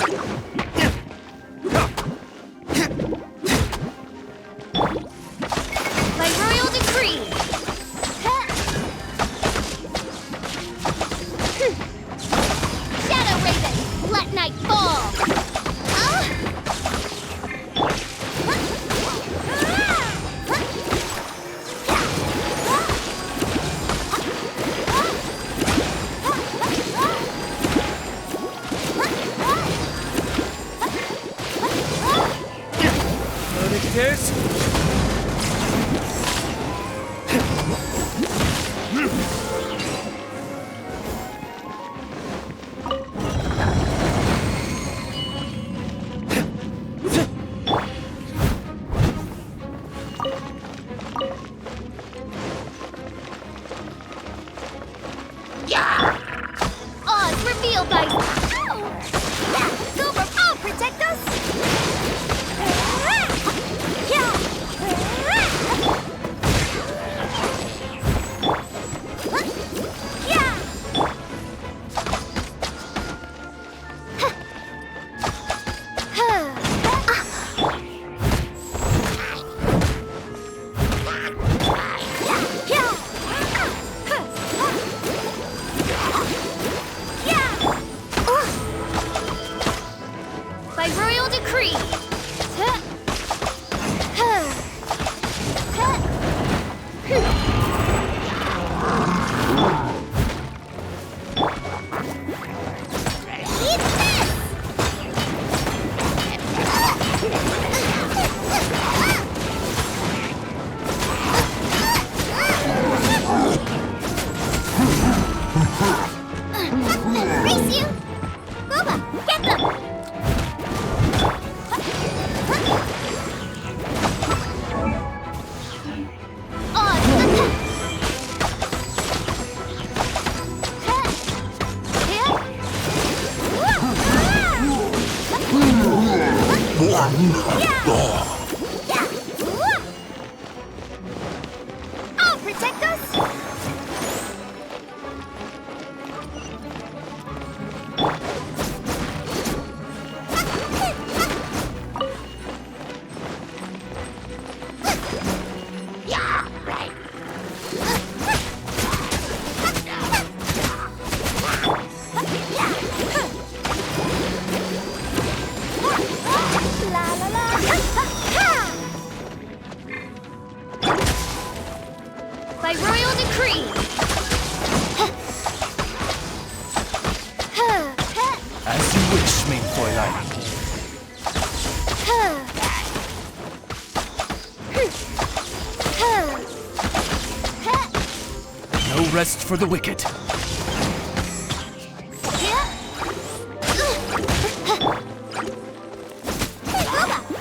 By royal decree. Shadow Raven, let night fall. This? Odds revealed by... Ow! Silver, I'll protect us! By royal decree. Race you! Boba, get them! I'll protect us! La la la! By royal decree. As you wish, mein Fräulein. No rest for the wicked.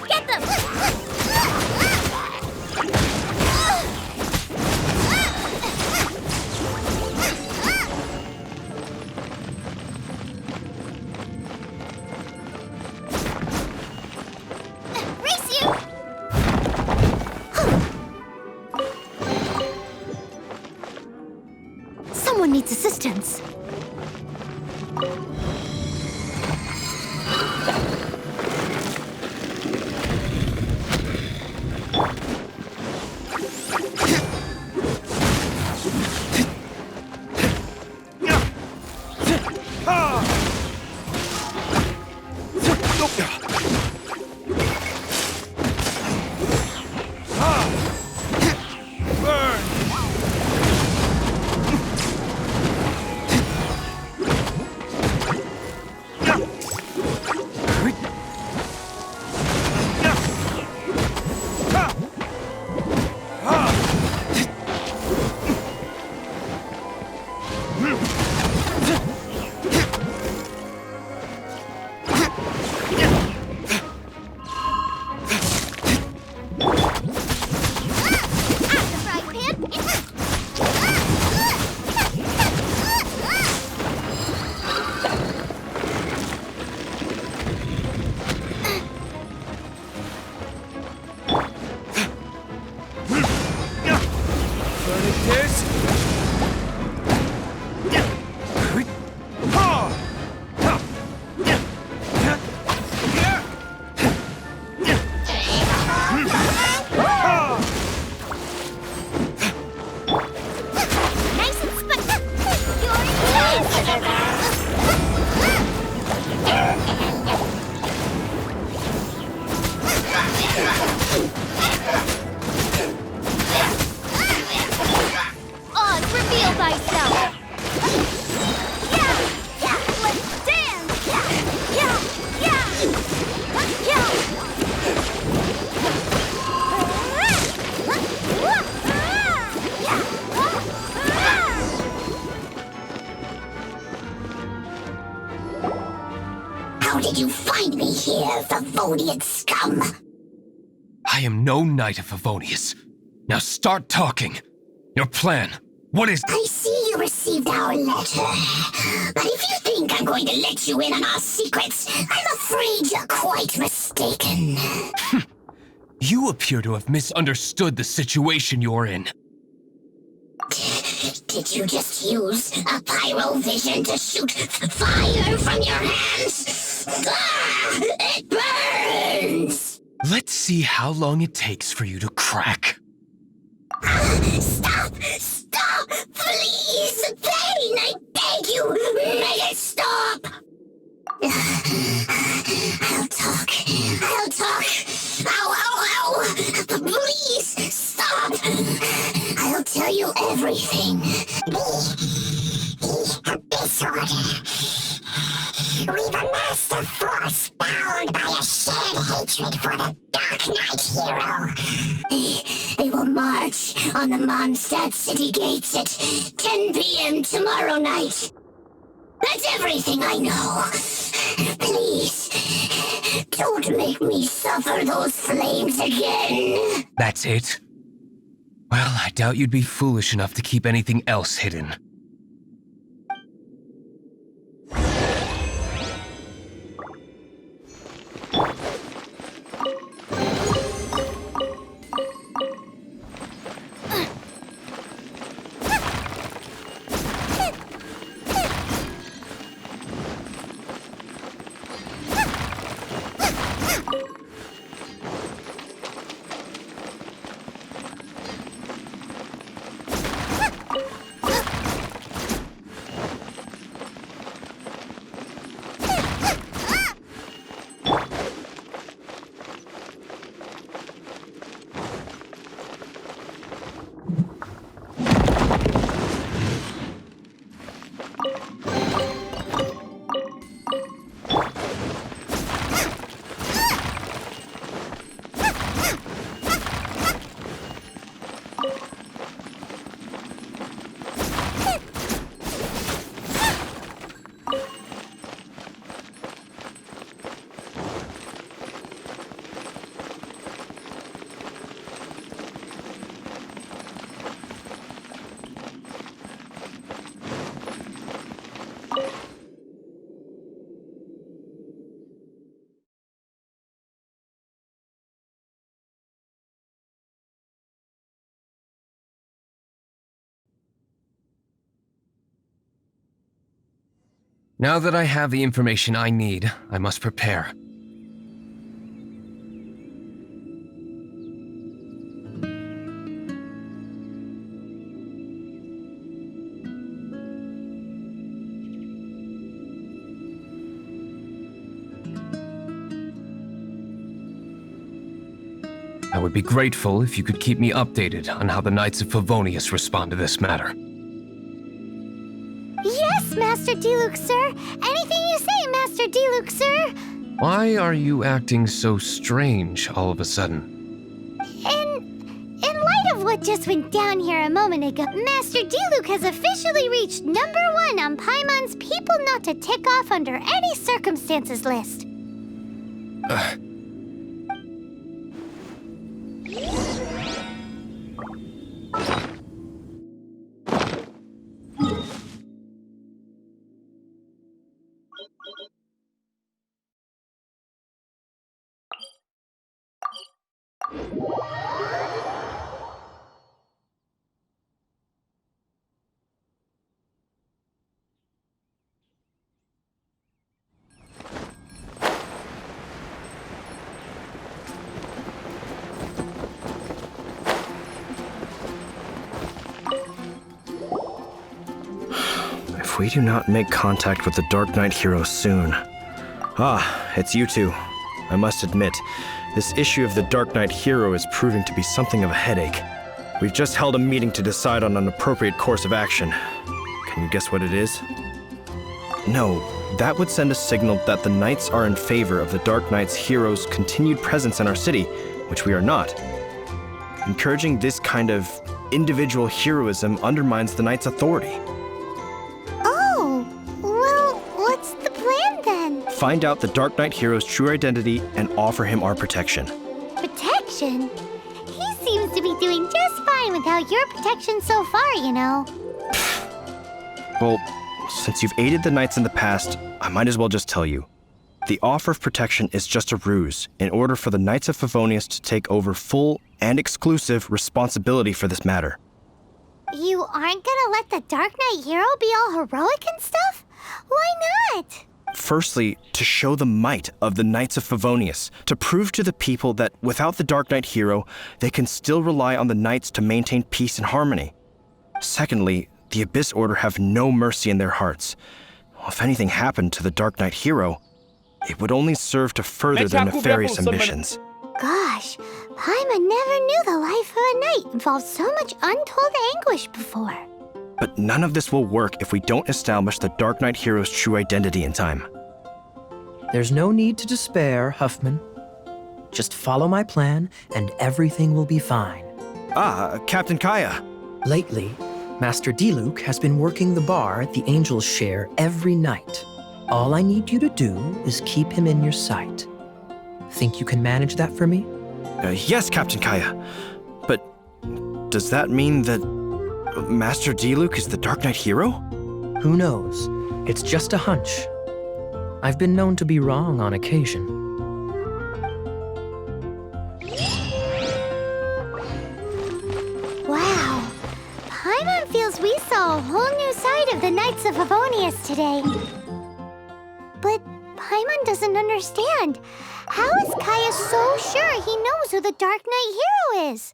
Get them! Race you! Someone needs assistance. How did you find me here, Favonian scum? I am no knight of Favonius. Now start talking. Your plan. What is... I see you received our letter. But if you think I'm going to let you in on our secrets, I'm afraid you're quite mistaken. You appear to have misunderstood the situation you're in. Did you just use a pyrovision to shoot fire from your hands? Ah, it burns! Let's see how long it takes for you to crack. Stop! Stop! Please! Pain! I beg you! Make it stop! I'll talk. I'll talk. Ow, ow, ow! Please! Stop! I'll tell you everything. Disorder. We've amassed a force bound by a shared hatred for the Dark Knight hero. They will march on the Mondstadt city gates at 10 p.m. tomorrow night. That's everything I know. Please, don't make me suffer those flames again. That's it? Well, I doubt you'd be foolish enough to keep anything else hidden. Now that I have the information I need, I must prepare. I would be grateful if you could keep me updated on how the Knights of Favonius respond to this matter. Yes, Master Diluc, sir. Anything you say, Master Diluc, sir. Why are you acting so strange all of a sudden? In light of what just went down here a moment ago, Master Diluc has officially reached #1 on Paimon's People Not to Tick Off Under Any Circumstances list. If we do not make contact with the Dark Knight hero soon... Ah, it's you two. I must admit, this issue of the Dark Knight hero is proving to be something of a headache. We've just held a meeting to decide on an appropriate course of action. Can you guess what it is? No, that would send a signal that the Knights are in favor of the Dark Knight's hero's continued presence in our city, which we are not. Encouraging this kind of individual heroism undermines the Knight's authority. Oh, well, what's the plan then? find out the Dark Knight hero's true identity and offer him our protection. Protection? He seems to be doing just fine without your protection so far, you know. Well, since you've aided the Knights in the past, I might as well just tell you. The offer of protection is just a ruse in order for the Knights of Favonius to take over full and exclusive responsibility for this matter. You aren't gonna let the Dark Knight hero be all heroic and stuff? Why not? Firstly, to show the might of the Knights of Favonius, to prove to the people that without the Dark Knight hero, they can still rely on the Knights to maintain peace and harmony. Secondly, the Abyss Order have no mercy in their hearts. If anything happened to the Dark Knight hero, it would only serve to further their nefarious ambitions. Gosh, Paimon never knew the life of a knight involved so much untold anguish before. But none of this will work if we don't establish the Dark Knight hero's true identity in time. There's no need to despair, Huffman. Just follow my plan, and everything will be fine. Captain Kaya. Lately, Master D-Luke has been working the bar at the Angel's Share every night. All I need you to do is keep him in your sight. Think you can manage that for me? Yes, Captain Kaya. But does that mean that Master D-Luke is the Dark Knight hero? Who knows? It's just a hunch. I've been known to be wrong on occasion. Wow. Paimon feels we saw a whole new side of the Knights of Favonius today. But Paimon doesn't understand. How is Kaya so sure he knows who the Dark Knight hero is?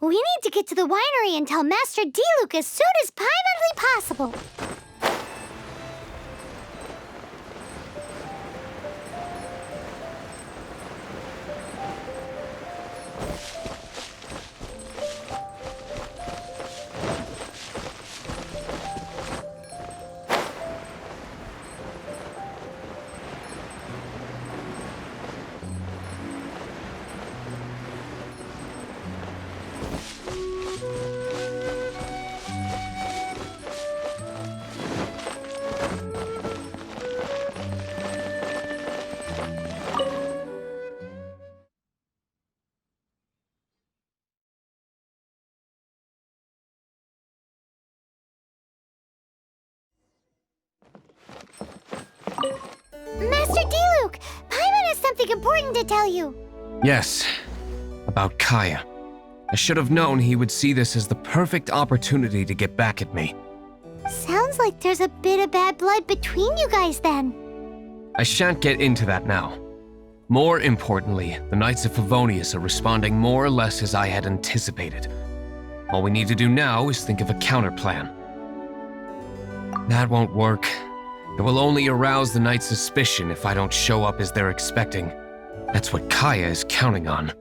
We need to get to the winery and tell Master D-Luke as soon as humanly possible. Master D-Luke, Paimon has something important to tell you. Yes, about Kaya. I should have known he would see this as the perfect opportunity to get back at me. Sounds like there's a bit of bad blood between you guys then. I shan't get into that now. More importantly, the Knights of Favonius are responding more or less as I had anticipated. All we need to do now is think of a counterplan. That won't work. It will only arouse the Knights' suspicion if I don't show up as they're expecting. That's what Kaya is counting on.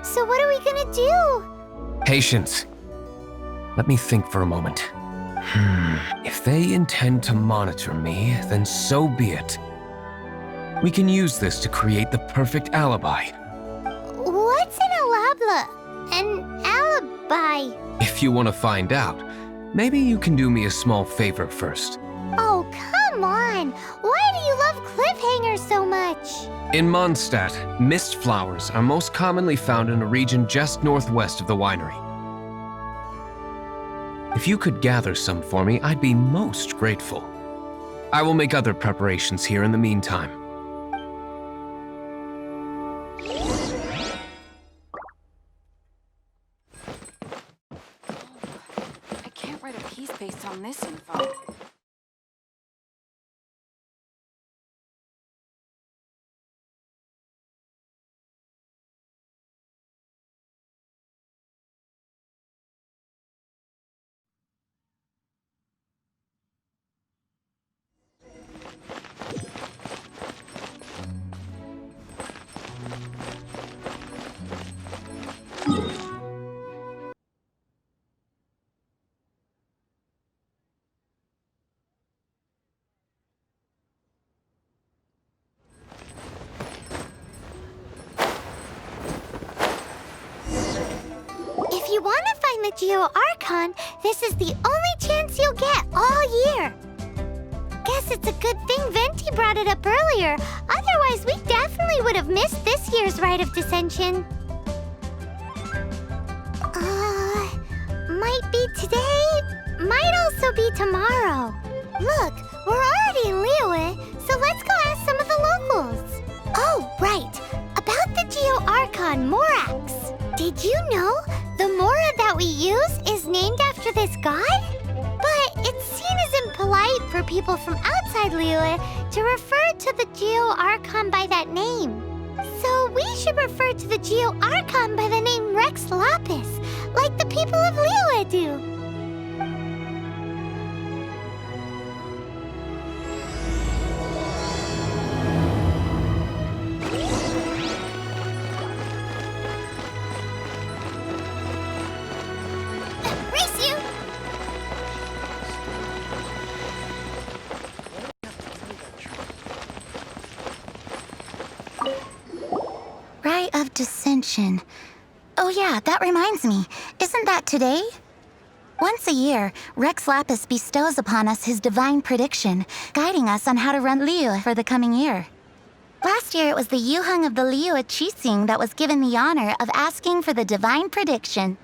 So what are we gonna do? Patience. Let me think for a moment. If they intend to monitor me, then so be it. We can use this to create the perfect alibi. What's an alibi? If you want to find out, maybe you can do me a small favor first. Oh, come on! Why do you love cliffhangers so much? In Mondstadt, mist flowers are most commonly found in a region just northwest of the winery. If you could gather some for me, I'd be most grateful. I will make other preparations here in the meantime. I can't write a piece based on this info. If you want to find the Geo Archon, this is the only chance you'll get all year. guess it's a good thing Venti brought it up earlier. Otherwise, we definitely would have missed this year's Rite of Dissension. Might be today, might also be tomorrow. Look, we're already in Liyue, so let's go ask some of the locals. Oh, right. About the Geo-Archon Morax. Did you know the Mora that we use is named after this god? But it's seen as impolite for people from outside Liyue to refer to the Geo-Archon by that name. So we should refer to the Geo-Archon by the name Rex Lapis, like the people of Liyue do. Race you! Rite of Dissension. Oh yeah, that reminds me. Isn't that today? Once a year, Rex Lapis bestows upon us his divine prediction, guiding us on how to run Liyue for the coming year. Last year, it was the Yuheng of the Liyue Qixing that was given the honor of asking for the divine prediction.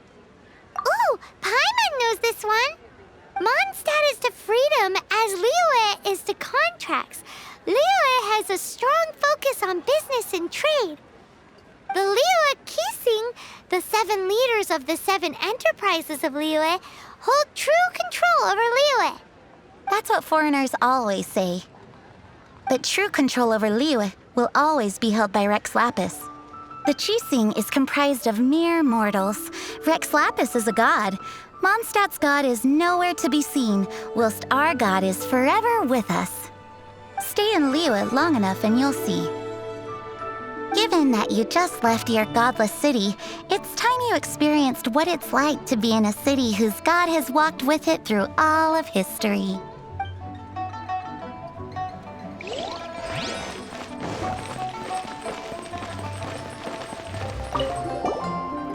Ooh, Paimon knows this one. Mondstadt is to freedom as Liyue is to contracts. Liyue has a strong focus on business and trade. The Liyue Qixing, the 7 leaders of the 7 enterprises of Liyue, hold true control over Liyue. That's what foreigners always say. But true control over Liyue will always be held by Rex Lapis. The Qixing is comprised of mere mortals. Rex Lapis is a god. Mondstadt's god is nowhere to be seen, whilst our god is forever with us. Stay in Liyue long enough and you'll see. Given that you just left your godless city, it's time you experienced what it's like to be in a city whose god has walked with it through all of history.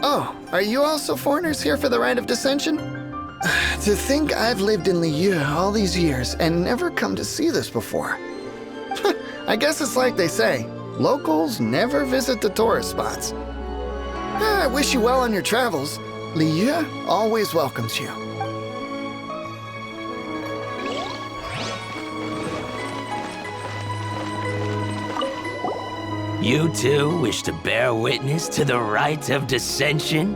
Oh, are you also foreigners here for the Rite of Dissension? To think I've lived in Liyue all these years and never come to see this before. I guess it's like they say, locals never visit the tourist spots. I wish you well on your travels. Liyue always welcomes you. You too wish to bear witness to the Rite of Dissension?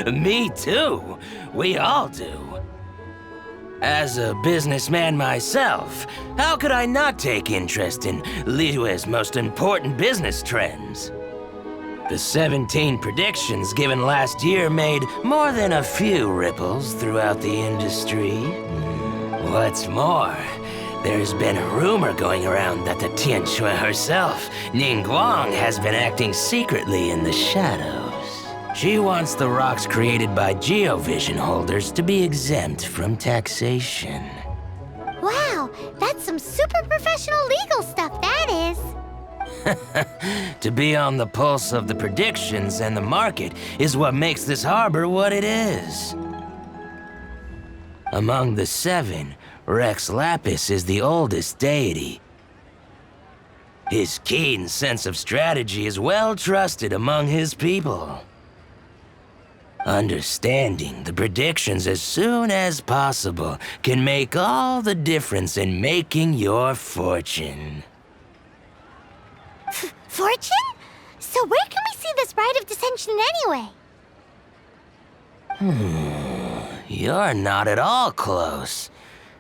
Me too. We all do. As a businessman myself, how could I not take interest in Liyue's most important business trends? The 17 predictions given last year made more than a few ripples throughout the industry. What's more, there's been a rumor going around that the Tianxue herself, Ningguang, has been acting secretly in the shadows. She wants the rocks created by Geovision holders to be exempt from taxation. Wow, that's some super professional legal stuff, that is. To be on the pulse of the predictions and the market is what makes this harbor what it is. Among the 7, Rex Lapis is the oldest deity. His keen sense of strategy is well trusted among his people. Understanding the predictions as soon as possible can make all the difference in making your fortune. Fortune? So where can we see this Rite of Dissension anyway? You're not at all close.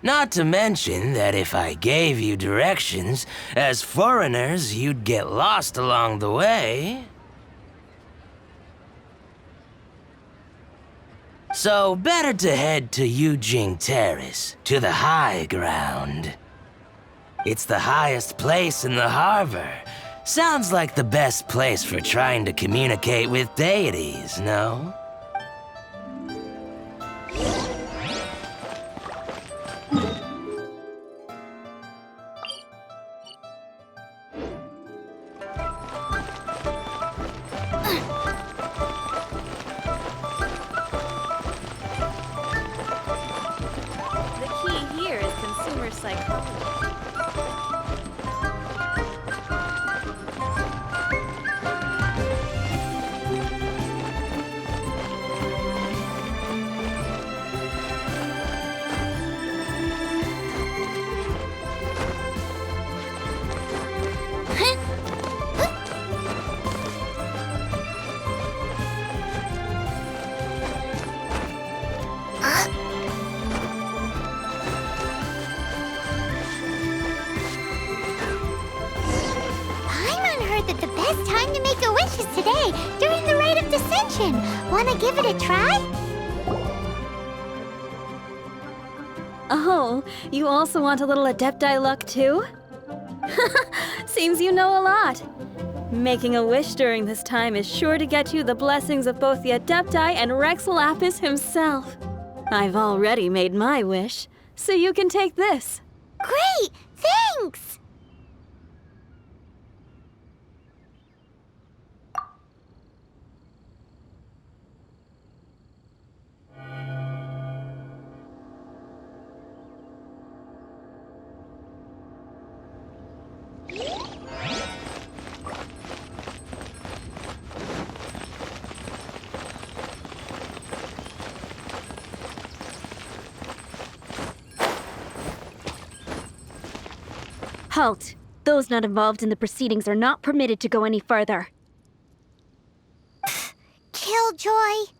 Not to mention that if I gave you directions, as foreigners, you'd get lost along the way. So better to head to Yujing Terrace, to the high ground. It's the highest place in the harbor. Sounds like the best place for trying to communicate with deities, no? The key here is consumer psychology. best time to make a wish is today, during the Rite of Dissension. Wanna give it a try? Oh, you also want a little Adepti luck too? Seems you know a lot. Making a wish during this time is sure to get you the blessings of both the Adepti and Rex Lapis himself. I've already made my wish, so you can take this. Great! Thanks! Halt! Those not involved in the proceedings are not permitted to go any further. Killjoy!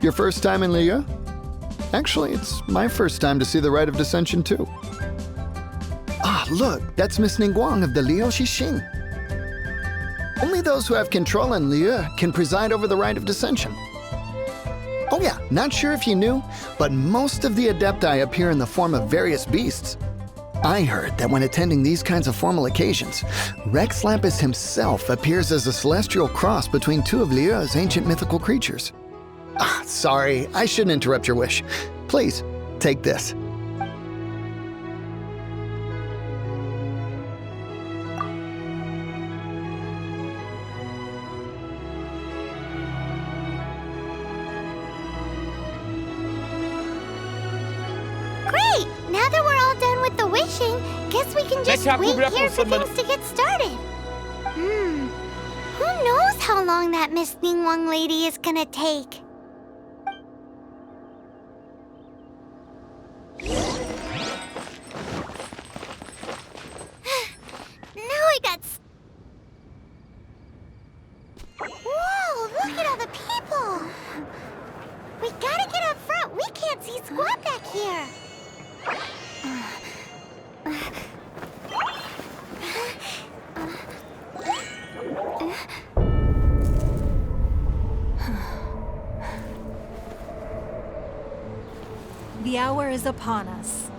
Your first time in Liyue? Actually, it's my first time to see the Rite of Dissension, too. Ah, look, that's Miss Ningguang of the Liu Xixing. Only those who have control in Liyue can preside over the Rite of Dissension. Oh yeah, not sure if you knew, but most of the Adepti appear in the form of various beasts. I heard that when attending these kinds of formal occasions, Rex Lapis himself appears as a celestial cross between two of Liyue's ancient mythical creatures. Ah, sorry, I shouldn't interrupt your wish. Please, take this. Great! Now that we're all done with the wishing, guess we can just wait here for things to get started. Who knows how long that Miss Ningguang lady is gonna take? Whoa, look at all the people! We gotta get up front. We can't see squat back here. The hour is upon us.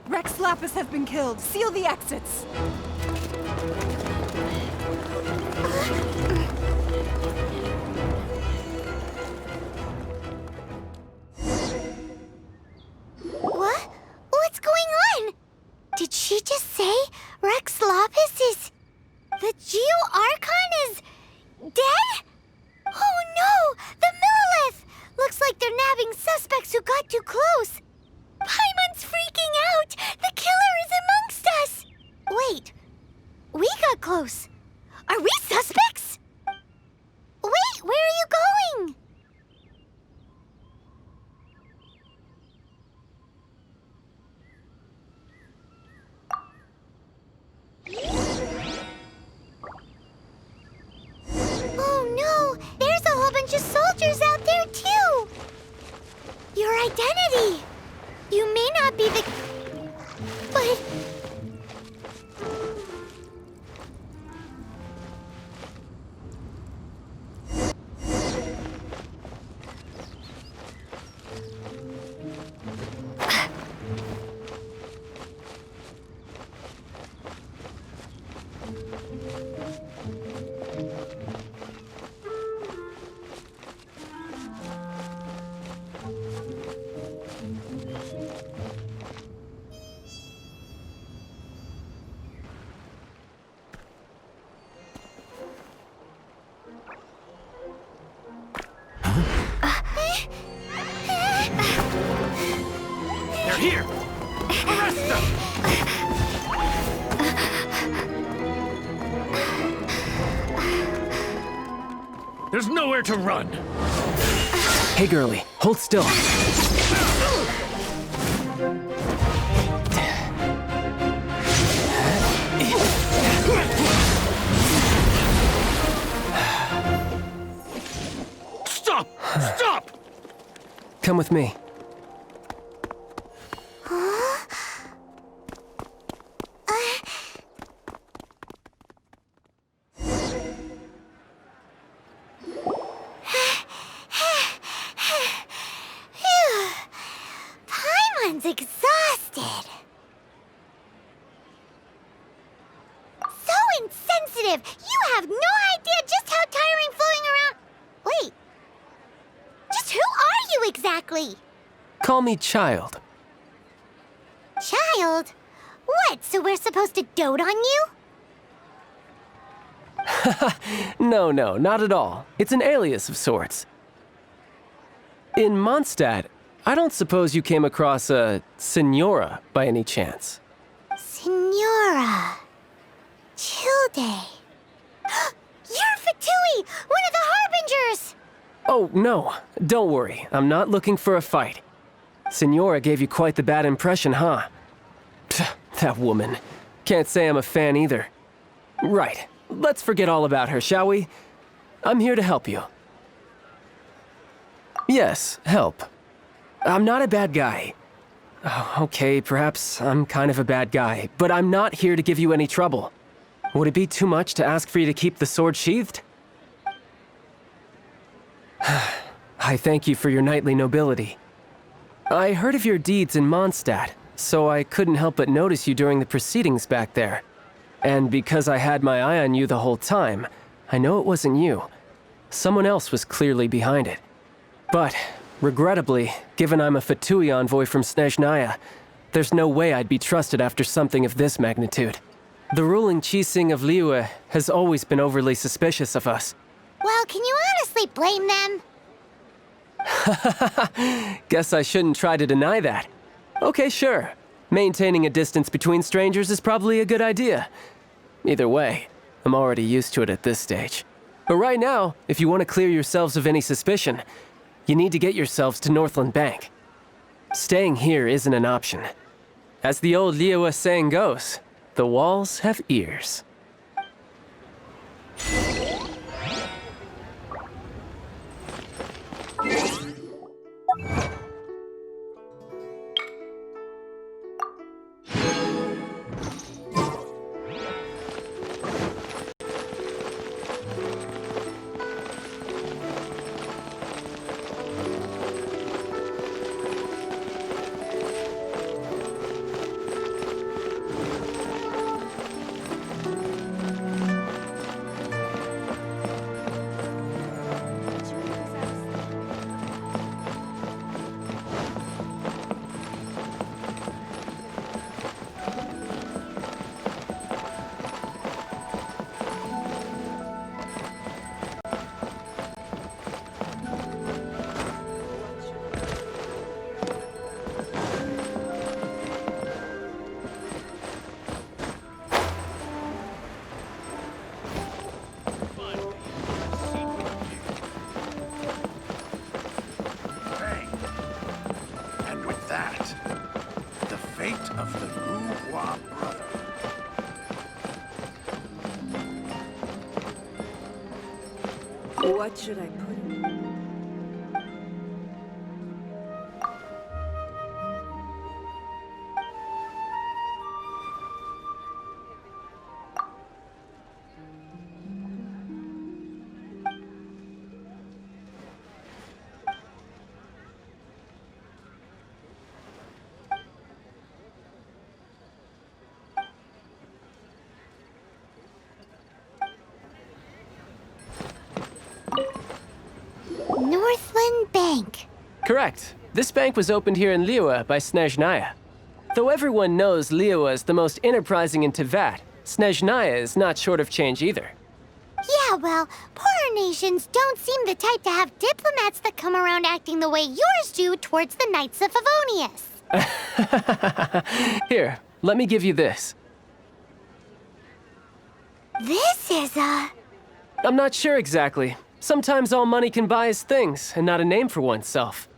Rex Lapis have been killed. Seal the exits. What? What's going on? Did she just say Rex Lapis is... The Geo-Archon is... dead? Oh no! The Millilith! Looks like they're nabbing suspects who got too close. Paimon's freaking out! The killer is amongst us! Wait, we got close. Are we suspects? Wait, where are you going? Oh no, there's a whole bunch of soldiers out there too! Your identity! You may not be the... But... Here! Arrest them! There's nowhere to run! Hey, girlie, hold still. Stop! Stop! Come with me. Paimon's exhausted. So insensitive! You have no idea just how tiring floating around. Wait. Just who are you exactly? Call me Child. Child? What, so we're supposed to dote on you? No, not at all. It's an alias of sorts. In Mondstadt, I don't suppose you came across a Senora by any chance. Senora. Childe. You're Fatui, one of the Harbingers! Oh, no. Don't worry. I'm not looking for a fight. Senora gave you quite the bad impression, huh? Pfft, that woman. Can't say I'm a fan either. Right. Let's forget all about her, shall we? I'm here to help you. Yes, help. I'm not a bad guy. Oh, okay, perhaps I'm kind of a bad guy, but I'm not here to give you any trouble. Would it be too much to ask for you to keep the sword sheathed? I thank you for your knightly nobility. I heard of your deeds in Mondstadt, so I couldn't help but notice you during the proceedings back there. And because I had my eye on you the whole time, I know it wasn't you. Someone else was clearly behind it. But, regrettably, given I'm a Fatui envoy from Snezhnaya, there's no way I'd be trusted after something of this magnitude. The ruling Qixing of Liyue has always been overly suspicious of us. Well, can you honestly blame them? Guess I shouldn't try to deny that. Okay, sure. Maintaining a distance between strangers is probably a good idea. Either way, I'm already used to it at this stage. But right now, if you want to clear yourselves of any suspicion, you need to get yourselves to Northland Bank. Staying here isn't an option. As the old Liyue saying goes, the walls have ears. What should I put in? Northland Bank. Correct. This bank was opened here in Liyue by Snezhnaya. Though everyone knows Liyue is the most enterprising in Teyvat, Snezhnaya is not short of change either. Yeah, well, poorer nations don't seem the type to have diplomats that come around acting the way yours do towards the Knights of Favonius. Here, let me give you this. This is I'm not sure exactly. Sometimes all money can buy is things, and not a name for oneself.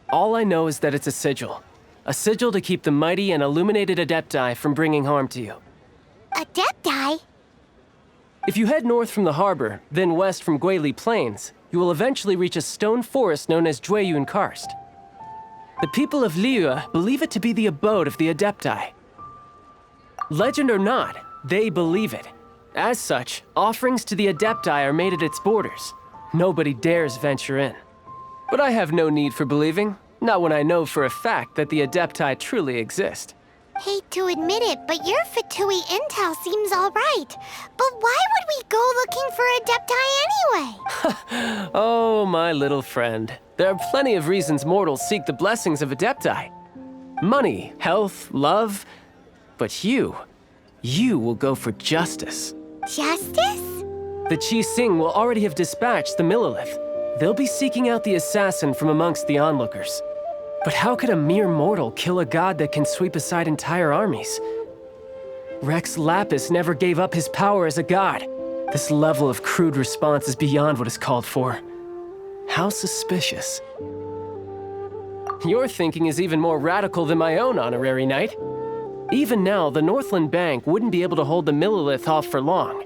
All I know is that it's a sigil. A sigil to keep the mighty and illuminated Adepti from bringing harm to you. Adepti? If you head north from the harbor, then west from Guili Plains, you will eventually reach a stone forest known as Jueyun Karst. The people of Liyue believe it to be the abode of the Adepti. Legend or not, they believe it. As such, offerings to the Adepti are made at its borders. Nobody dares venture in. But I have no need for believing, not when I know for a fact that the Adepti truly exist. Hate to admit it, but your Fatui intel seems alright. But why would we go looking for Adepti anyway? Oh, my little friend. There are plenty of reasons mortals seek the blessings of Adepti. Money, health, love. But you will go for justice. Justice? The Qi Sing will already have dispatched the Millilith. They'll be seeking out the assassin from amongst the onlookers. But how could a mere mortal kill a god that can sweep aside entire armies? Rex Lapis never gave up his power as a god. This level of crude response is beyond what is called for. How suspicious. Your thinking is even more radical than my own, Honorary Knight. Even now, the Northland Bank wouldn't be able to hold the Millilith off for long,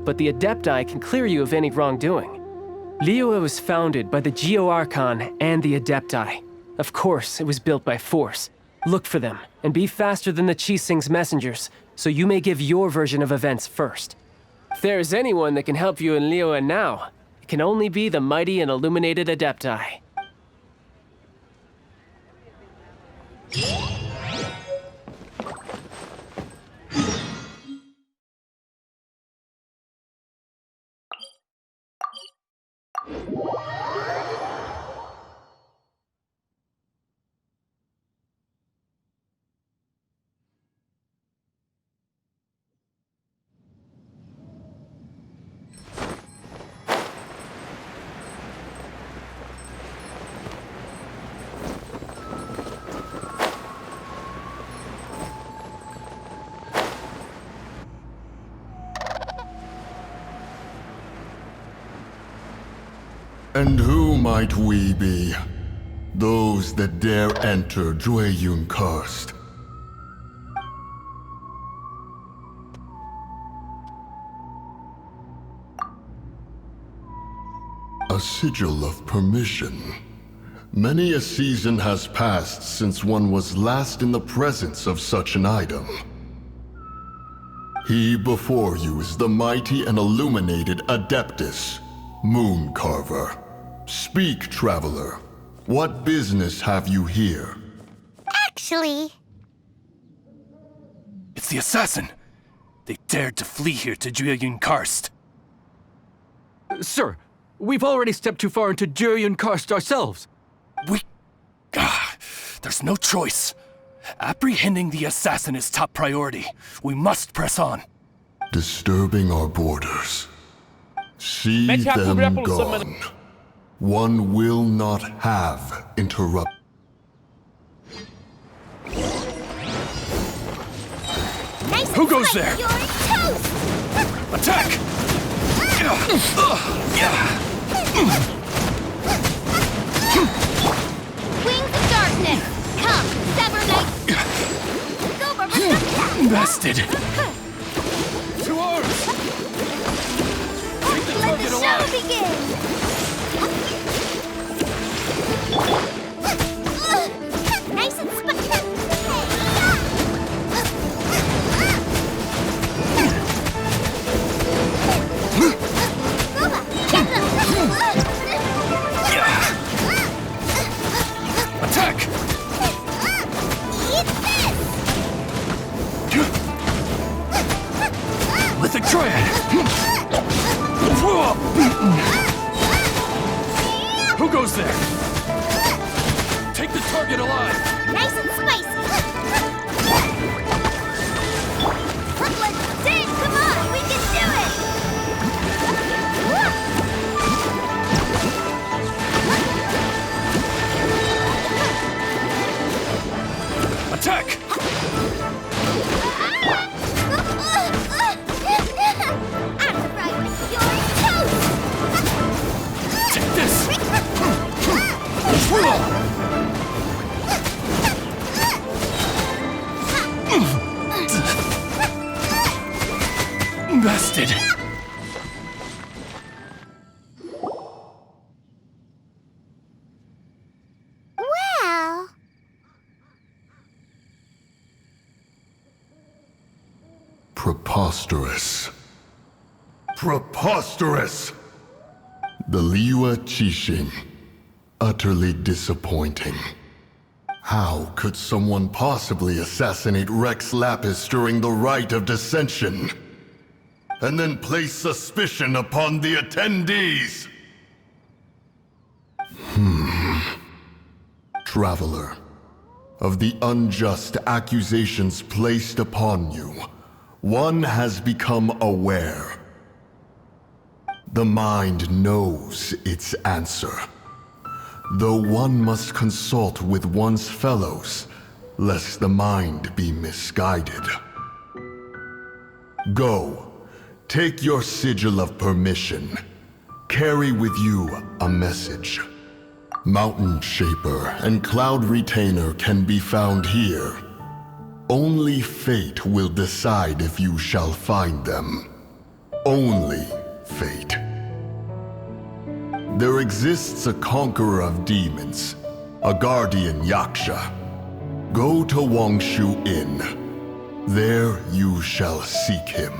but the Adepti can clear you of any wrongdoing. Liyue was founded by the Geo Archon and the Adepti. Of course, it was built by force. Look for them, and be faster than the Qi Sing's messengers, so you may give your version of events first. If there is anyone that can help you in Liyue now, it can only be the mighty and illuminated Adepti. And who might we be? Those that dare enter Jueyun Karst. A sigil of permission. Many a season has passed since one was last in the presence of such an item. He before you is the mighty and illuminated Adeptus, Moon Carver. Speak, traveler. What business have you here? Actually... It's the assassin! They dared to flee here to Jueyun Karst. Sir, we've already stepped too far into Jueyun Karst ourselves. There's no choice. Apprehending the assassin is top priority. We must press on. Disturbing our borders. See them gone. One will not have interrupt. Nice. Who goes there? You're toast! Attack! Wings of darkness! Come, sever night! Go, Barbara! Bested! To arms! Let the show begin! Nice and spicy! Attack! Eat this! Lithic Triad! Who goes there? Take the target alive! Nice and spicy! Let's dig! Come on! We can do it! Preposterous. Preposterous! The Liwa Qixing. Utterly disappointing. How could someone possibly assassinate Rex Lapis during the Rite of Dissension? And then place suspicion upon the attendees? Traveler, of the unjust accusations placed upon you, one has become aware. The mind knows its answer, though one must consult with one's fellows, lest the mind be misguided. Go, take your sigil of permission. Carry with you a message. Mountain Shaper and Cloud Retainer can be found here. Only fate will decide if you shall find them. Only fate. There exists a conqueror of demons, a guardian Yaksha. Go to Wangshu Inn. There you shall seek him.